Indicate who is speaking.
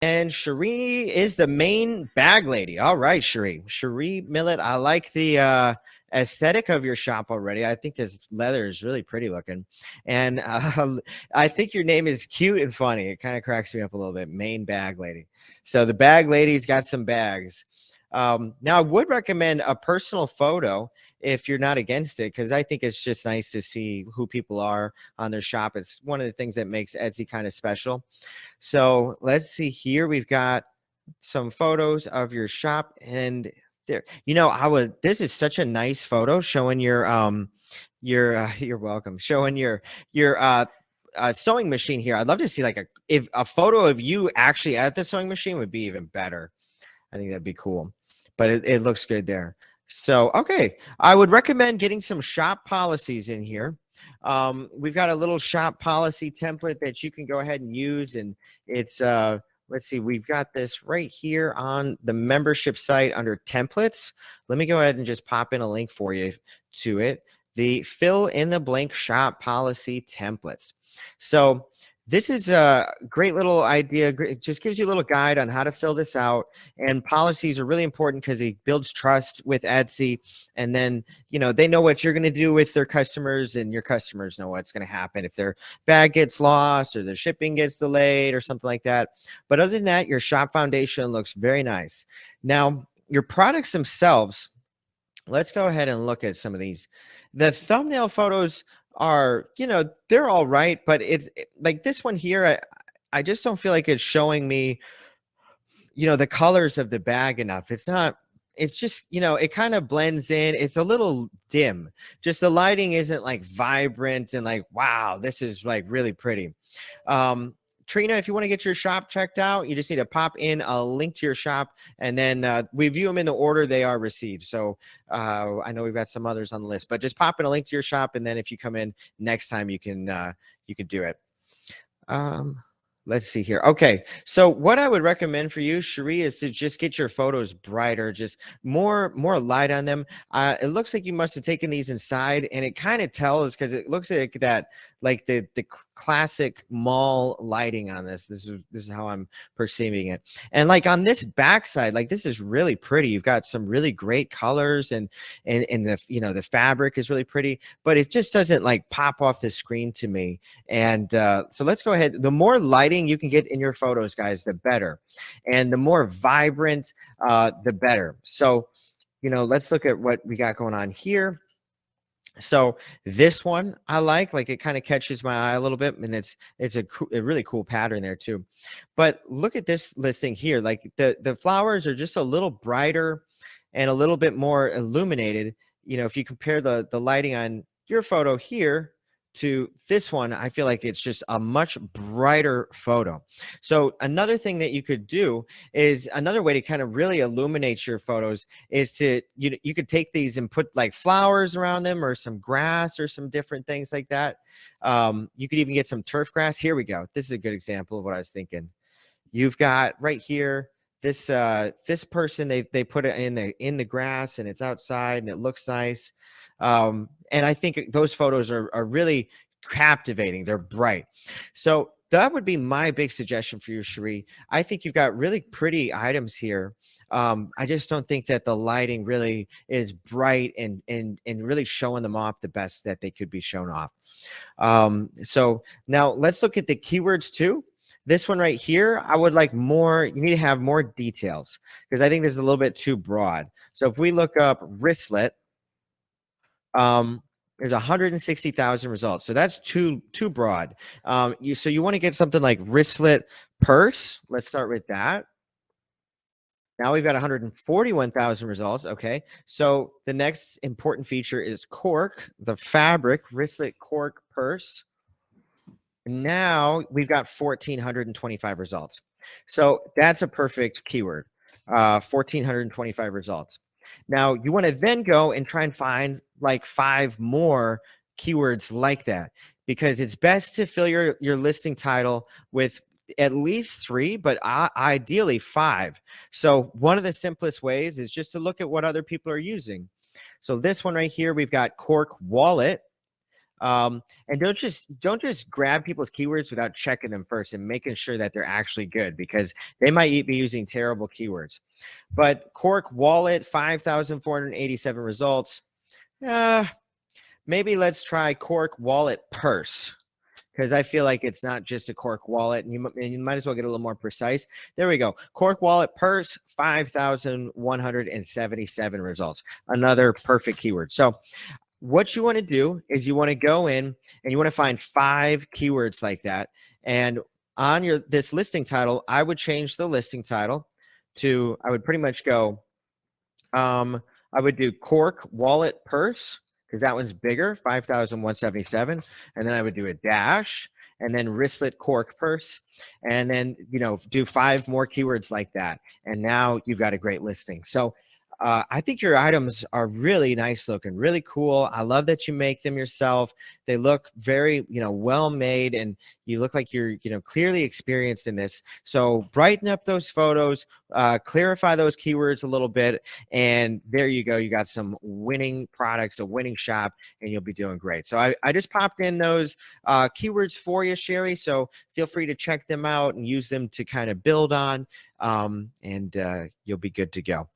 Speaker 1: And Cherie is the main bag lady. All right, Cherie. Cherie Millet, I like the aesthetic of your shop already. I think this leather is really pretty looking. And I think your name is cute and funny. It kind of cracks me up a little bit. Main bag lady. So the bag lady's got some bags. Now, I would recommend a personal photo if you're not against it, because I think it's just nice to see who people are on their shop. It's one of the things that makes Etsy kind of special. So let's see here. We've got some photos of your shop, and there, this is such a nice photo showing you're welcome, showing your sewing machine here. I'd love to see like a photo of you actually at the sewing machine would be even better. I think that'd be cool, but it looks good there. So, okay, I would recommend getting some shop policies in here. We've got a little shop policy template that you can go ahead and use, and it's let's see, we've got this right here on the membership site under templates. Let me go ahead and just pop in a link for you to it. The fill in the blank shop policy templates. So this is a great little idea. It just gives you a little guide on how to fill this out. And policies are really important because it builds trust with Etsy. And then, they know what you're going to do with their customers, and your customers know what's going to happen if their bag gets lost or the shipping gets delayed or something like that. But other than that, your shop foundation looks very nice. Now, your products themselves, let's go ahead and look at some of these. The thumbnail photos are, they're all right, but like this one here, I just don't feel like it's showing me, the colors of the bag enough. It's just, it kind of blends in. It's a little dim. Just the lighting isn't like vibrant and like, wow, this is like really pretty. Trina, if you want to get your shop checked out, you just need to pop in a link to your shop, and then we view them in the order they are received. So I know we've got some others on the list, but just pop in a link to your shop, and then if you come in next time, you can do it. Let's see here. Okay, so what I would recommend for you, Cherie, is to just get your photos brighter, just more light on them. It looks like you must have taken these inside, and it kind of tells because it looks like that, like the classic mall lighting on this. This is how I'm perceiving it. And like on this backside, like this is really pretty. You've got some really great colors, and the the fabric is really pretty, but it just doesn't like pop off the screen to me. And so let's go ahead. The more lighting you can get in your photos, guys, the better. And the more vibrant, the better. So, let's look at what we got going on here. So this one I like it kind of catches my eye a little bit, and it's a really cool pattern there too. But look at this listing here. Like the flowers are just a little brighter and a little bit more illuminated. If you compare the lighting on your photo here to this one, I feel like it's just a much brighter photo. So another thing that you could do is another way to kind of really illuminate your photos is to, you could take these and put like flowers around them or some grass or some different things like that. You could even get some turf grass. Here we go. This is a good example of what I was thinking. You've got right here, this person, they put it in the grass, and it's outside and it looks nice. And I think those photos are really captivating. They're bright. So that would be my big suggestion for you, Cherie. I think you've got really pretty items here. I just don't think that the lighting really is bright and really showing them off the best that they could be shown off. So now let's look at the keywords too. This one right here, I would like more. You need to have more details because I think this is a little bit too broad. So if we look up wristlet, there's 160,000 results. So that's too broad. So you want to get something like wristlet purse. Let's start with that. Now we've got 141,000 results. Okay. So the next important feature is cork, the fabric wristlet cork purse. Now we've got 1,425 results. So that's a perfect keyword, 1,425 results. Now you want to then go and try and find like 5 more keywords like that, because it's best to fill your listing title with at least 3, but ideally 5. So one of the simplest ways is just to look at what other people are using. So this one right here, we've got cork wallet. And don't just grab people's keywords without checking them first and making sure that they're actually good, because they might be using terrible keywords. But cork wallet, 5,487 results. Maybe let's try cork wallet purse, because I feel like it's not just a cork wallet, and you might as well get a little more precise. There we go. Cork wallet purse, 5,177 results. Another perfect keyword. So what you want to do is you want to go in and you want to find 5 keywords like that. And on this listing title, I would change the listing title to, I would pretty much go, I would do cork wallet purse, because that one's bigger, 5,177. And then I would do a dash, and then wristlet cork purse, and then, do 5 more keywords like that. And now you've got a great listing. So I think your items are really nice looking, really cool. I love that you make them yourself. They look very, well made, and you look like you're, clearly experienced in this. So brighten up those photos, clarify those keywords a little bit, and there you go. You got some winning products, a winning shop, and you'll be doing great. So I just popped in those keywords for you, Sherry. So feel free to check them out and use them to kind of build on, and you'll be good to go.